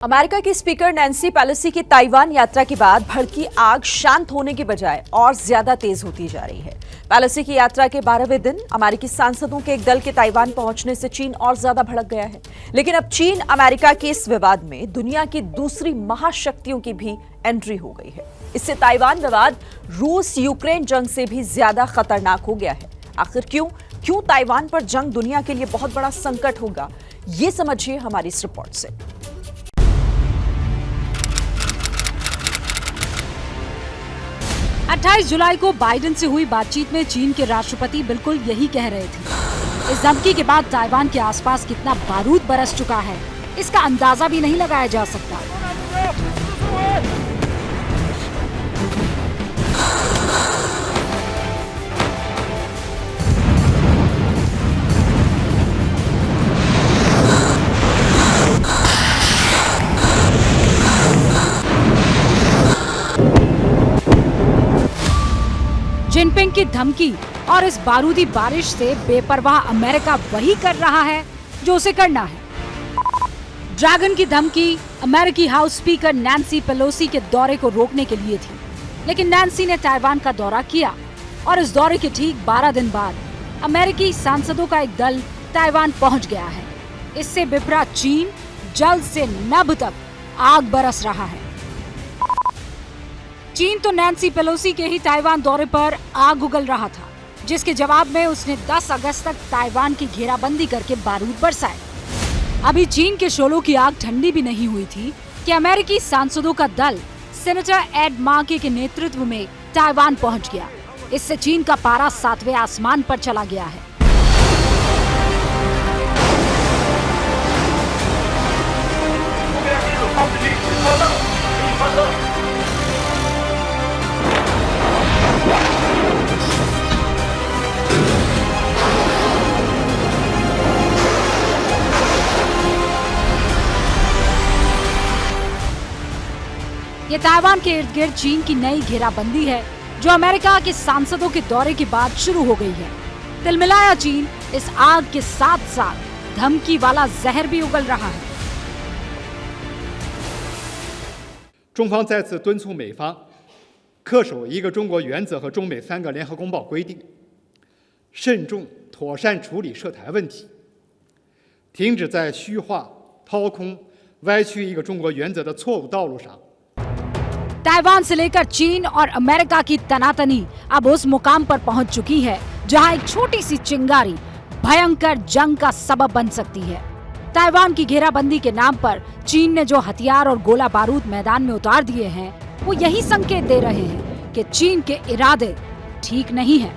America की speaker Nancy Pelosi की Taiwan यात्रा के बाद भड़की आग शांत होने की बजाय और ज्यादा तेज होती जा रही है। पेलोसी की यात्रा के 12वें दिन अमेरिकी सांसदों के एक दल के ताइवान पहुंचने से चीन और ज्यादा भड़क गया है। लेकिन अब चीन अमेरिका के इस विवाद में दुनिया की दूसरी महाशक्तियों की भी एंट्री हो गई है। इससे ताइवान विवाद रूस यूक्रेन जंग से भी ज्यादा खतरनाक हो गया है। आखिर क्यों ताइवान पर जंग दुनिया के लिए बहुत बड़ा संकट होगा, ये समझिए हमारी इस रिपोर्ट से। 28 जुलाई को बाइडेन से हुई बातचीत में चीन के राष्ट्रपति बिल्कुल यही कह रहे थे। इस धमकी के बाद ताइवान के आसपास कितना बारूद बरस चुका है, इसका अंदाजा भी नहीं लगाया जा सकता। जिनपिंग की धमकी और इस बारूदी बारिश से बेपरवाह अमेरिका वही कर रहा है जो उसे करना है। ड्रैगन की धमकी अमेरिकी हाउस स्पीकर नैन्सी पेलोसी के दौरे को रोकने के लिए थी, लेकिन नैन्सी ने ताइवान का दौरा किया और इस दौरे के ठीक 12 दिन बाद अमेरिकी सांसदों का एक दल ताइवान पहुंच गया है। इससे बिफरा चीन जल्द से नभ तक आग बरस रहा है। चीन तो नैन्सी पेलोसी के ही ताइवान दौरे पर आग उगल रहा था, जिसके जवाब में उसने 10 अगस्त तक ताइवान की घेराबंदी करके बारूद बरसाए। अभी चीन के शोलों की आग ठंडी भी नहीं हुई थी कि अमेरिकी सांसदों का दल सेनेटर एड मार्के के नेतृत्व में ताइवान पहुंच गया। इससे चीन का पारा 7वें आसमान पर चला गया है। ये ताइवान के इर्द गिर्द चीन की नई घेराबंदी है, जो अमेरिका के सांसदों के दौरे के बाद शुरू हो गई है। तिलमिलाया चीन इस आग के साथ साथ धमकी वाला जहर भी उगल रहा है। 中方再次敦促美方恪守一个中国原则和中美3个联合公报规定，慎重妥善处理涉台问题，停止在虚化、掏空、歪曲一个中国原则的错误道路上。 ताइवान से लेकर चीन और अमेरिका की तनातनी अब उस मुकाम पर पहुंच चुकी है जहां एक छोटी सी चिंगारी भयंकर जंग का सबब बन सकती है। ताइवान की घेराबंदी के नाम पर चीन ने जो हथियार और गोला बारूद मैदान में उतार दिए हैं, वो यही संकेत दे रहे हैं कि चीन के इरादे ठीक नहीं है।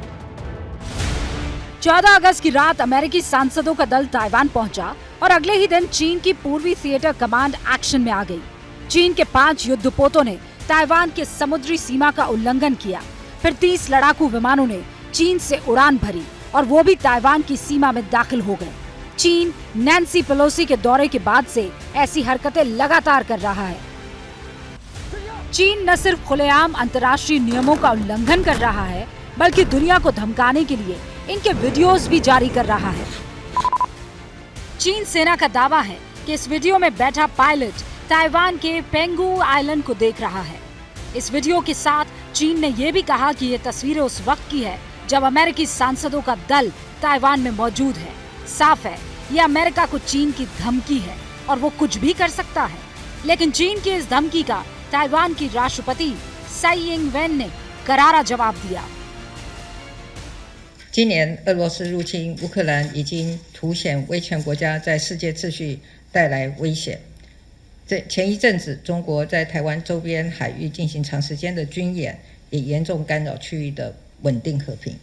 14 अगस्त की रात अमेरिकी सांसदों का दल ताइवान पहुंचा और अगले ही दिन चीन की पूर्वी थिएटर कमांड एक्शन में आ गई। चीन के 5 युद्धपोतों ने ताइवान के समुद्री सीमा का उल्लंघन किया। फिर 30 लड़ाकू विमानों ने चीन से उड़ान भरी और वो भी ताइवान की सीमा में दाखिल हो गए। चीन नैन्सी पेलोसी के दौरे के बाद से ऐसी हरकतें लगातार कर रहा है। चीन न सिर्फ खुलेआम अंतर्राष्ट्रीय नियमों का उल्लंघन कर रहा है, बल्कि दुनिया को धमकाने के लिए इनके वीडियोस भी जारी कर रहा है। चीन सेना का दावा है कि इस वीडियो में बैठा पायलट ताइवान के पेंगू आइलैंड को देख रहा है। इस वीडियो के साथ चीन ने यह भी कहा कि ये तस्वीरें उस वक्त की है जब अमेरिकी सांसदों का दल ताइवान में मौजूद है। साफ है, ये अमेरिका को चीन की धमकी है और वो कुछ भी कर सकता है। लेकिन चीन की इस धमकी का ताइवान की राष्ट्रपति साई इंग-वेन ने करारा जवाब दिया। 今年俄罗斯入侵乌克兰已经凸显威权国家在世界秩序带来危险。前一阵子，中国在台湾周边海域进行长时间的军演，也严重干扰区域的稳定和平。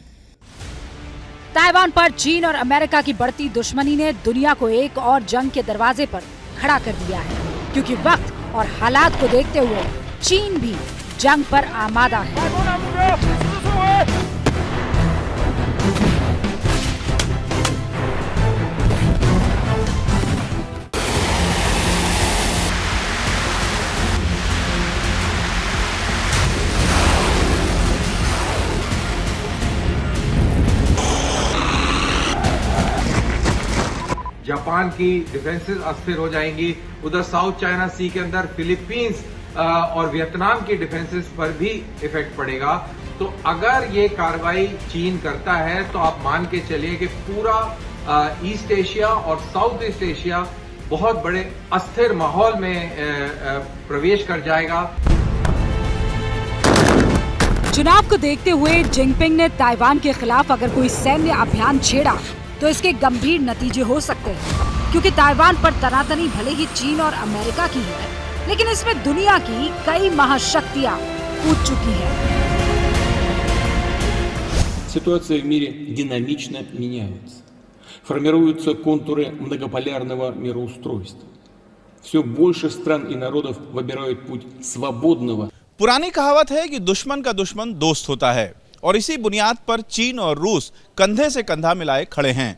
ताइवान पर चीन और अमेरिका की बढ़ती दुश्मनी ने दुनिया को एक और जंग के दरवाजे पर खड़ा कर दिया है, क्योंकि वक्त और हालात को देखते हुए चीन भी जंग पर आमादा है। जब जापान की डिफेंसेस अस्थिर हो जाएंगी, उधर साउथ चाइना सी के अंदर फिलीपींस और वियतनाम की डिफेंसेस पर भी इफेक्ट पड़ेगा। तो अगर ये कार्रवाई चीन करता है तो आप मान के चलिए कि पूरा ईस्ट एशिया और साउथ ईस्ट एशिया बहुत बड़े अस्थिर माहौल में प्रवेश कर जाएगा। चुनाव को देखते हुए जिनपिंग ने ताइवान के खिलाफ अगर कोई सैन्य अभियान छेड़ा तो इसके गंभीर नतीजे हो सकते हैं, क्योंकि ताइवान पर तनातनी भले ही चीन और अमेरिका की है, लेकिन इसमें दुनिया की कई महाशक्तियां कूद चुकी हैं। Ситуация в мире динамично меняется. Формируются контуры многополярного мироустройства. Все больше стран и народов выбирают путь свободного. पुरानी कहावत है कि दुश्मन का दुश्मन दोस्त होता है, और इसी बुनियाद पर चीन और रूस कंधे से कंधा मिलाए खड़े हैं,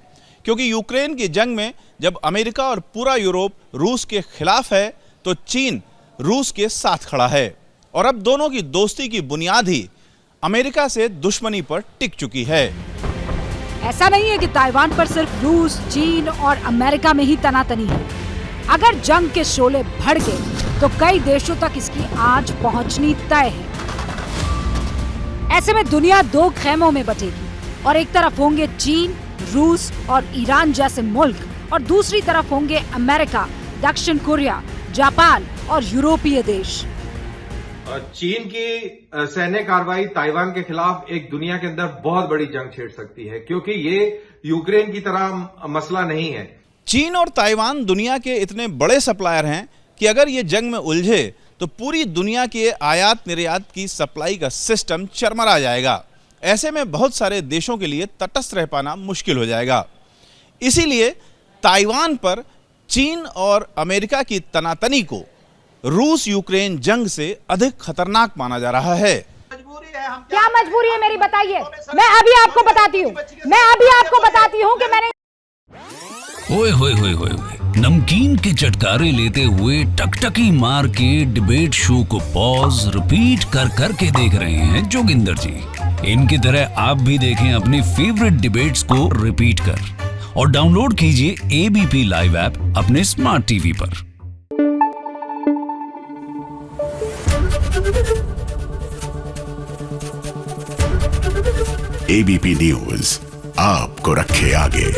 क्योंकि यूक्रेन की जंग में जब अमेरिका और पूरा यूरोप रूस के खिलाफ है तो चीन रूस के साथ खड़ा है, और अब दोनों की दोस्ती की बुनियाद ही अमेरिका से दुश्मनी पर टिक चुकी है। ऐसा नहीं है कि ताइवान पर सिर्फ रूस, चीन और अमेरिका में ही तनातनी है। अगर जंग के शोले भड़ गए तो कई देशों तक इसकी आंच पहुंचनी तय है। ऐसे में दुनिया दो खेमों में बटेगी, और एक तरफ होंगे चीन, रूस और ईरान जैसे मुल्क, और दूसरी तरफ होंगे अमेरिका, दक्षिण कोरिया, जापान और यूरोपीय देश। चीन की सैन्य कार्रवाई ताइवान के खिलाफ एक दुनिया के अंदर बहुत बड़ी जंग छेड़ सकती है, क्योंकि ये यूक्रेन की तरह मसला नहीं है। चीन और ताइवान दुनिया के इतने बड़े सप्लायर हैं कि अगर ये जंग में उलझे तो पूरी दुनिया के आयात निर्यात की सप्लाई का सिस्टम चरमरा जाएगा। ऐसे में बहुत सारे देशों के लिए तटस्थ रह पाना मुश्किल हो जाएगा। इसीलिए ताइवान पर चीन और अमेरिका की तनातनी को रूस यूक्रेन जंग से अधिक खतरनाक माना जा रहा है। क्या मजबूरी है मेरी, बताइए। मैं अभी आपको बताती हूँ कि मैंने ओए होए होए होए नमकीन के चटकारे लेते हुए टकटकी मार के डिबेट शो को पॉज रिपीट कर करके देख रहे हैं जोगिंदर जी। इनकी तरह आप भी देखें अपनी फेवरेट डिबेट्स को रिपीट कर, और डाउनलोड कीजिए एबीपी लाइव ऐप अपने स्मार्ट टीवी पर। एबीपी न्यूज आपको रखे आगे।